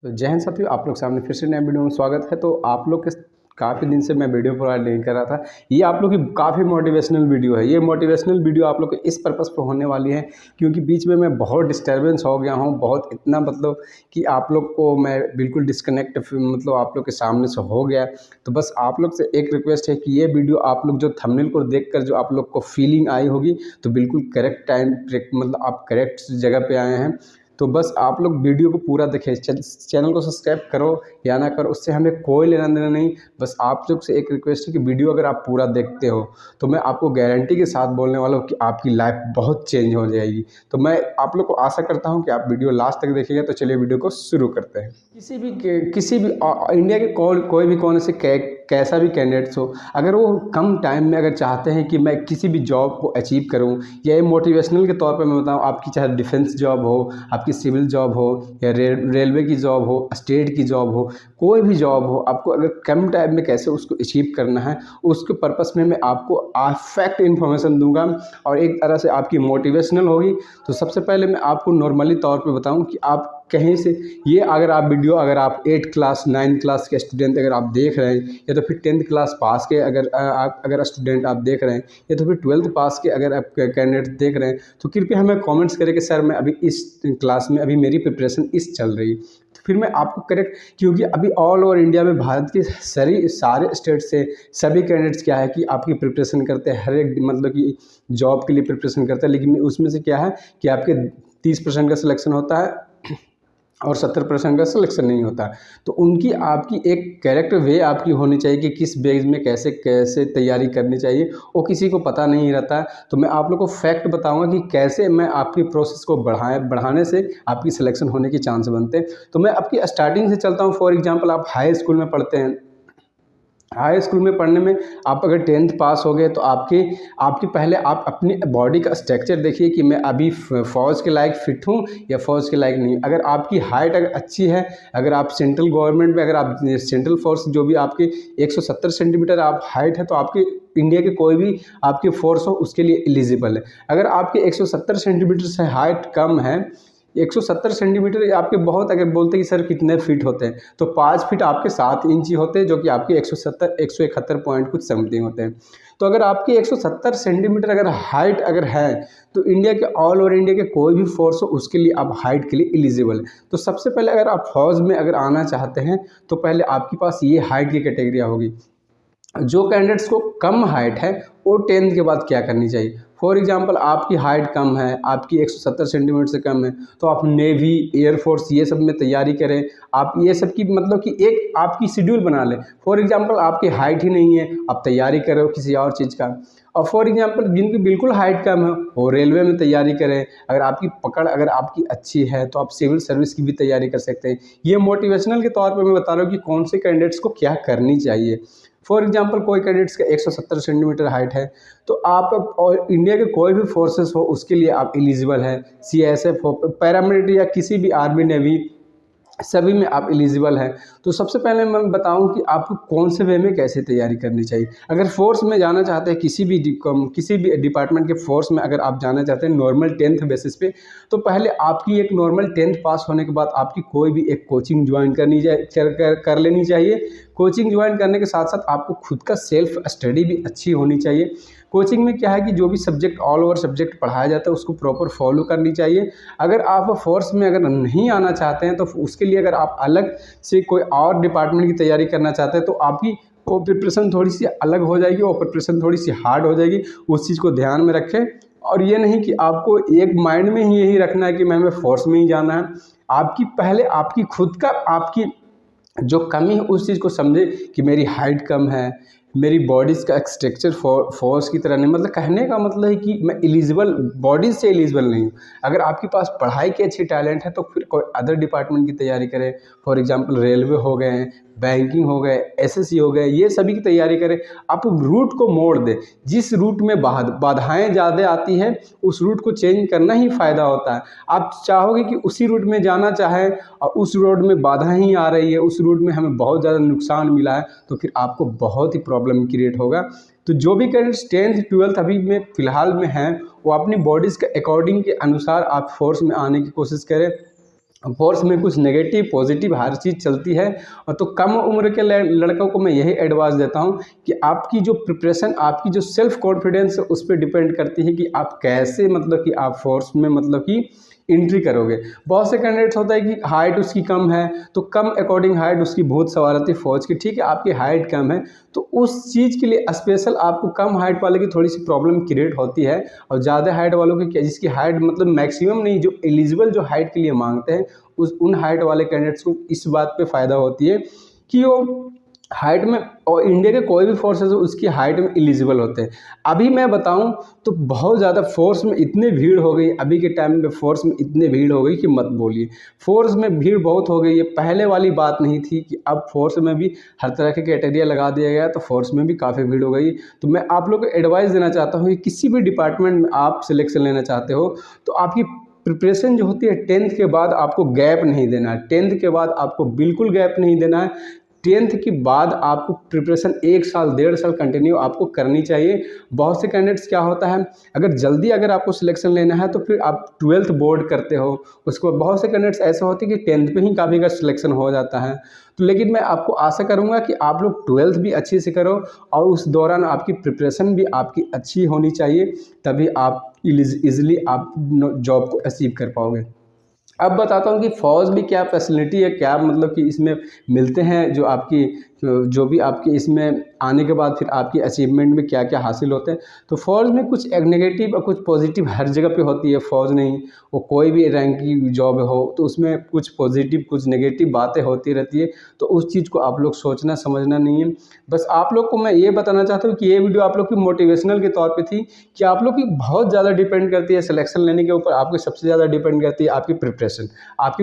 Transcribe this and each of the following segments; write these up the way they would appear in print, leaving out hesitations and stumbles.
तो जय हिंद साथियों, आप लोग सामने फिर से नए वीडियो में स्वागत है। तो आप लोग के काफ़ी दिन से मैं वीडियो प्रोवाइड नहीं कर रहा था। ये आप लोग की काफ़ी मोटिवेशनल वीडियो है। ये मोटिवेशनल वीडियो आप लोग को इस पर्पस पे होने वाली है क्योंकि बीच में मैं बहुत डिस्टर्बेंस हो गया हूँ, बहुत इतना मतलब कि आप लोग को मैं बिल्कुल डिस्कनेक्ट मतलब आप लोग के सामने से हो गया। तो बस आप लोग से एक रिक्वेस्ट है कि ये वीडियो आप लोग जो थंबनेल को देख कर जो आप लोग को फीलिंग आई होगी, तो बिल्कुल करेक्ट टाइम मतलब आप करेक्ट जगह पे आए हैं। तो बस आप लोग वीडियो को पूरा देखें, चैनल को सब्सक्राइब करो या ना करो, उससे हमें कोई लेना देना नहीं। बस आप लोग से एक रिक्वेस्ट है कि वीडियो अगर आप पूरा देखते हो तो मैं आपको गारंटी के साथ बोलने वाला हूँ कि आपकी लाइफ बहुत चेंज हो जाएगी। तो मैं आप लोग को आशा करता हूँ कि आप वीडियो लास्ट तक देखिएगा। तो चलिए वीडियो को शुरू करते हैं। किसी भी इंडिया के कोई भी कोने से कैसा भी कैंडिडेट्स हो, अगर वो कम टाइम में अगर चाहते हैं कि मैं किसी भी जॉब को अचीव करूं, या मोटिवेशनल के तौर पे मैं बताऊं, आपकी चाहे डिफेंस जॉब हो, आपकी सिविल जॉब हो, या रेलवे की जॉब हो, स्टेट की जॉब हो, कोई भी जॉब हो, आपको अगर कम टाइम में कैसे उसको अचीव करना है, उसके पर्पस में मैं आपको फैक्ट इन्फॉर्मेशन दूंगा और एक तरह से आपकी मोटिवेशनल होगी। तो सबसे पहले मैं आपको नॉर्मली तौर पे बताऊं कि आप कहीं से ये अगर आप वीडियो अगर आप 8 क्लास 9 क्लास के स्टूडेंट अगर आप देख रहे हैं, या तो फिर 10th क्लास पास के अगर स्टूडेंट आप देख रहे हैं, या तो फिर 12th पास के अगर आप कैंडिडेट देख रहे हैं, तो कृपया हमें कमेंट्स करें कि सर मैं अभी इस क्लास में अभी मेरी प्रिपरेशन इस चल रही। तो फिर मैं आपको करेक्ट, क्योंकि अभी ऑल ओवर इंडिया में भारत के सारे स्टेट से सभी कैंडिडेट्स क्या है कि आपकी प्रिपरेशन करते हैं, हर एक मतलब कि जॉब के लिए प्रिपरेशन करते हैं, लेकिन उसमें से क्या है कि आपके 30% का सिलेक्शन होता है और 70% का सिलेक्शन नहीं होता। तो उनकी आपकी एक कैरेक्टर वे आपकी होनी चाहिए कि किस बेस में कैसे कैसे तैयारी करनी चाहिए, वो किसी को पता नहीं रहता। तो मैं आप लोग को फैक्ट बताऊंगा कि कैसे मैं आपकी प्रोसेस को बढ़ाने से आपकी सिलेक्शन होने के चांस बनते हैं। तो मैं आपकी स्टार्टिंग से चलता हूँ। फॉर एग्जाम्पल, आप हाई स्कूल में पढ़ते हैं। हाई स्कूल में पढ़ने में आप अगर 10th पास हो गए तो आपकी पहले आप अपनी बॉडी का स्ट्रक्चर देखिए कि मैं अभी फ़ौज के लायक फिट हूँ या फ़ौज के लायक नहीं। अगर आपकी हाइट अगर अच्छी है, अगर आप सेंट्रल गवर्नमेंट में, अगर आप सेंट्रल फोर्स जो भी आपके 170 सेंटीमीटर आप हाइट है, तो आपके इंडिया के कोई भी आपके फोर्स हो उसके लिए एलिजिबल है। अगर आपके 170 सेंटीमीटर से हाइट कम है, 170 सेंटीमीटर आपके बहुत, अगर बोलते हैं कि सर कितने फीट होते हैं, तो 5 फीट आपके 7 इंची होते हैं, जो कि आपके 171 पॉइंट कुछ समथिंग होते हैं। तो अगर आपकी 170 सेंटीमीटर अगर हाइट अगर है, तो इंडिया के ऑल ओवर इंडिया के कोई भी फोर्स हो उसके लिए आप हाइट के लिए एलिजिबल है। तो सबसे पहले अगर आप फौज में अगर आना चाहते हैं, तो पहले आपके पास ये हाइट की कैटेगरिया होगी। जो कैंडिडेट्स को कम हाइट है वो 10th के बाद क्या करनी चाहिए। फॉर एग्जांपल, आपकी हाइट कम है, आपकी 170 सेंटीमीटर से कम है, तो आप नेवी, एयरफोर्स ये सब में तैयारी करें। आप ये सब की मतलब कि एक आपकी शेड्यूल बना लें। फॉर एग्जांपल, आपकी हाइट ही नहीं है, आप तैयारी करो किसी और चीज़ का। और फॉर एग्जांपल, जिनकी बिल्कुल हाइट कम है वो रेलवे में तैयारी करें। अगर आपकी पकड़ अगर आपकी अच्छी है तो आप सिविल सर्विस की भी तैयारी कर सकते हैं। ये मोटिवेशनल के तौर पर मैं बता रहा हूँ कि कौन से कैंडिडेट्स को क्या करनी चाहिए। फॉर एग्जांपल, कोई कैंडिडेट्स का 170 सेंटीमीटर हाइट है, तो आप और इंडिया के कोई भी फोर्सेस हो उसके लिए आप एलिजिबल हैं। सीएसएफ हो, पैरामिलिट्री या किसी भी आर्मी नेवी, सभी में आप एलिजिबल हैं। तो सबसे पहले मैं बताऊं कि आपको कौन से वे में कैसे तैयारी करनी चाहिए। अगर फोर्स में जाना चाहते हैं, किसी भी डिपार्टमेंट के फोर्स में अगर आप जाना चाहते हैं नॉर्मल 10th बेसिस पे, तो पहले आपकी एक नॉर्मल 10th पास होने के बाद आपकी कोई भी एक कोचिंग ज्वाइन कर लेनी चाहिए। कोचिंग ज्वाइन करने के साथ साथ आपको खुद का सेल्फ स्टडी भी अच्छी होनी चाहिए। कोचिंग में क्या है कि जो भी सब्जेक्ट ऑल ओवर सब्जेक्ट पढ़ाया जाता है उसको प्रॉपर फॉलो करनी चाहिए। अगर आप फोर्स में अगर नहीं आना चाहते हैं, तो उसके लिए अगर आप अलग से कोई और डिपार्टमेंट की तैयारी करना चाहते हैं, तो आपकी वो प्रिपरेशन थोड़ी सी अलग हो जाएगी, वो प्रिपरेशन थोड़ी सी हार्ड हो जाएगी। उस चीज़ को ध्यान में रखें। और ये नहीं कि आपको एक माइंड में ही यही रखना है कि मैं फोर्स में ही जाना है। आपकी पहले आपकी खुद का आपकी जो कमी है उस चीज़ को समझे कि मेरी हाइट कम है, मेरी बॉडीज़ का स्ट्रक्चर फोर्स की तरह नहीं। मतलब कहने का मतलब है कि मैं एलिजिबल, बॉडीज़ से एलिजिबल नहीं हूँ। अगर आपके पास पढ़ाई की अच्छी टैलेंट है तो फिर कोई अदर डिपार्टमेंट की तैयारी करें। फॉर एग्जांपल, रेलवे हो गए, बैंकिंग हो गए, एसएससी हो गए, ये सभी की तैयारी करें। आप रूट को मोड़ दें। जिस रूट में बाधाएं ज़्यादा आती हैं उस रूट को चेंज करना ही फ़ायदा होता है। आप चाहोगे कि उसी रूट में जाना चाहें और उस रोड में बाधाएं ही आ रही है, उस रूट में हमें बहुत ज़्यादा नुकसान मिला है, तो फिर आपको बहुत ही प्रॉब्लम क्रिएट होगा। तो जो भी कैंडिडेट्स 10th 12th अभी में फ़िलहाल में हैं, वो अपनी बॉडीज़ के अकॉर्डिंग के अनुसार आप फोर्स में आने की कोशिश करें। फोर्स में कुछ नेगेटिव पॉजिटिव हर चीज़ चलती है। और तो कम उम्र के लड़कों को मैं यही एडवाइस देता हूँ कि आपकी जो प्रिपरेशन, आपकी जो सेल्फ कॉन्फिडेंस है उस पर डिपेंड करती है कि आप कैसे मतलब कि आप फोर्स में मतलब कि एंट्री करोगे। बहुत से कैंडिडेट्स होता है कि हाइट उसकी कम है तो कम अकॉर्डिंग हाइट उसकी भूत सवार आती फौज की, ठीक है आपकी हाइट कम है तो उस चीज़ के लिए स्पेशल आपको कम हाइट वाले की थोड़ी सी प्रॉब्लम क्रिएट होती है। और ज़्यादा हाइट वालों की जिसकी हाइट मतलब मैक्सिमम नहीं, जो एलिजिबल जो हाइट के लिए मांगते हैं उन हाइट वाले कैंडिडेट्स को इस बात पे फ़ायदा होती है कि वो हाइट में, और इंडिया के कोई भी फोर्सेस हो उसकी हाइट में एलिजिबल होते हैं। अभी मैं बताऊं तो बहुत ज़्यादा फोर्स में इतनी भीड़ हो गई, अभी के टाइम में फोर्स में इतनी भीड़ हो गई कि मत बोलिए। फोर्स में भीड़ बहुत हो गई है, पहले वाली बात नहीं थी कि अब फोर्स में भी हर तरह के क्राइटेरिया लगा दिया गया तो फोर्स में भी काफ़ी भीड़ हो गई। तो मैं आप लोग को एडवाइस देना चाहता हूँ कि किसी भी डिपार्टमेंट में आप सिलेक्शन लेना चाहते हो तो आपकी प्रिपरेशन जो होती है 10th के बाद आपको गैप नहीं देना है। 10th के बाद आपको बिल्कुल गैप नहीं देना है। 10th के बाद आपको प्रिपरेशन 1 साल 1.5 साल कंटिन्यू आपको करनी चाहिए। बहुत से कैंडिडेट्स क्या होता है, अगर आपको सिलेक्शन लेना है तो फिर आप 12th बोर्ड करते हो, उसको बहुत से कैंडिडेट्स ऐसे होते हैं कि 10th पे ही काफ़ी का सिलेक्शन हो जाता है। तो लेकिन मैं आपको आशा करूंगा कि आप लोग 12th भी अच्छे से करो और उस दौरान आपकी प्रिपरेशन भी आपकी अच्छी होनी चाहिए, तभी आप इजीली आप जॉब को अचीव कर पाओगे। अब बताता हूँ कि फ़ौज भी क्या फैसिलिटी है, क्या मतलब कि इसमें मिलते हैं, जो भी आपके इसमें आने के बाद फिर आपकी अचीवमेंट में क्या क्या हासिल होते हैं। तो फ़ौज में कुछ एक नेगेटिव और कुछ पॉजिटिव हर जगह पे होती है। फ़ौज नहीं, वो कोई भी रैंक की जॉब हो तो उसमें कुछ पॉजिटिव कुछ नेगेटिव बातें होती रहती है, तो उस चीज़ को आप लोग सोचना समझना नहीं है। बस आप लोग को मैं ये बताना चाहता हूँ कि ये वीडियो आप लोग की मोटिवेशनल के तौर पर थी कि आप लोग की बहुत ज़्यादा डिपेंड करती है सिलेक्शन लेने के ऊपर, आपकी सबसे ज़्यादा डिपेंड करती है आपकी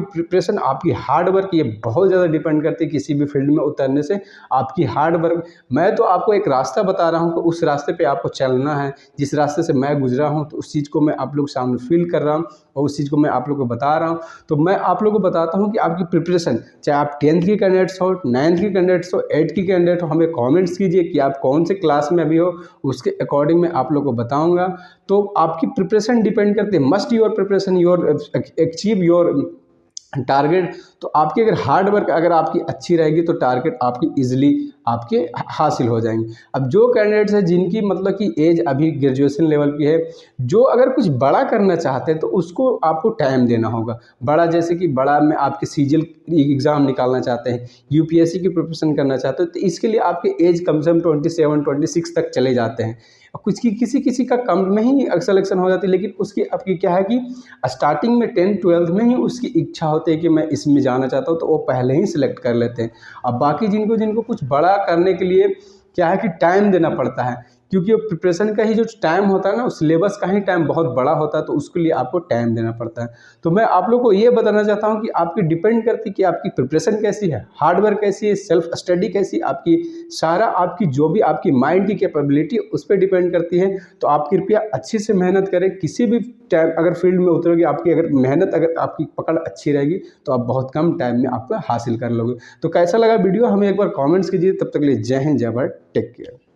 प्रिपरेशन, आपकी हार्ड वर्क, ये बहुत ज़्यादा डिपेंड करती है किसी भी फील्ड में उतरने से आपकी हार्ड वर्क। मैं तो आपको एक रास्ता बता रहा हूँ कि उस रास्ते पे आपको चलना है, जिस रास्ते से मैं गुजरा हूँ तो उस चीज़ को मैं आप लोग सामने फील कर रहा हूँ और उस चीज़ को मैं आप लोग को बता रहा हूँ। तो मैं आप लोग को बताता हूँ कि आपकी प्रिपरेशन, चाहे आप 10th की कैंडिडेट्स हो, 9th की कैंडिडेट्स हो, 8th की कैंडिडेट हो, हमें कॉमेंट्स कीजिए कि आप कौन से क्लास में अभी हो, उसके अकॉर्डिंग मैं आप लोग को बताऊँगा। तो आपकी प्रिपरेशन डिपेंड करती है, must your preparation your achieve your target. तो आपकी अगर हार्ड वर्क अगर आपकी अच्छी रहेगी तो टारगेट आपकी इजीली आपके हासिल हो जाएंगे। अब जो कैंडिडेट्स हैं जिनकी मतलब कि एज अभी ग्रेजुएशन लेवल की है, जो अगर कुछ बड़ा करना चाहते हैं तो उसको आपको टाइम देना होगा। बड़ा जैसे कि बड़ा में आपके सीजीएल एग्ज़ाम निकालना चाहते हैं, यूपीएससी की प्रिपरेशन करना चाहते हो तो इसके लिए आपके एज कम से कम 27-26 तक चले जाते हैं। कुछ की किसी का कम में ही सिलेक्शन हो जाती है, लेकिन उसकी आपकी क्या है कि स्टार्टिंग में 10th-12th में ही उसकी इच्छा होती है कि मैं इसमें जाना चाहता हूँ तो वो पहले ही सिलेक्ट कर लेते हैं। अब बाकी जिनको कुछ बड़ा करने के लिए क्या है कि टाइम देना पड़ता है, क्योंकि वो प्रिपरेशन का ही जो टाइम होता है ना, उस सिलेबस का ही टाइम बहुत बड़ा होता है, तो उसके लिए आपको टाइम देना पड़ता है। तो मैं आप लोग को ये बताना चाहता हूँ कि आपकी डिपेंड करती है कि आपकी प्रिपरेशन कैसी है, हार्ड वर्क कैसी है, सेल्फ स्टडी कैसी, आपकी सारा आपकी जो भी आपकी माइंड की कैपेबिलिटी उस पर डिपेंड करती है। तो आप कृपया अच्छे से मेहनत करें, किसी भी टाइम अगर फील्ड में उतरोगे, आपकी अगर मेहनत अगर आपकी पकड़ अच्छी रहेगी तो आप बहुत कम टाइम में आपको हासिल कर लोगे। तो कैसा लगा वीडियो हमें एक बार कॉमेंट्स कीजिए। तब तक के लिए जय हिंद, जय भारत, टेक केयर।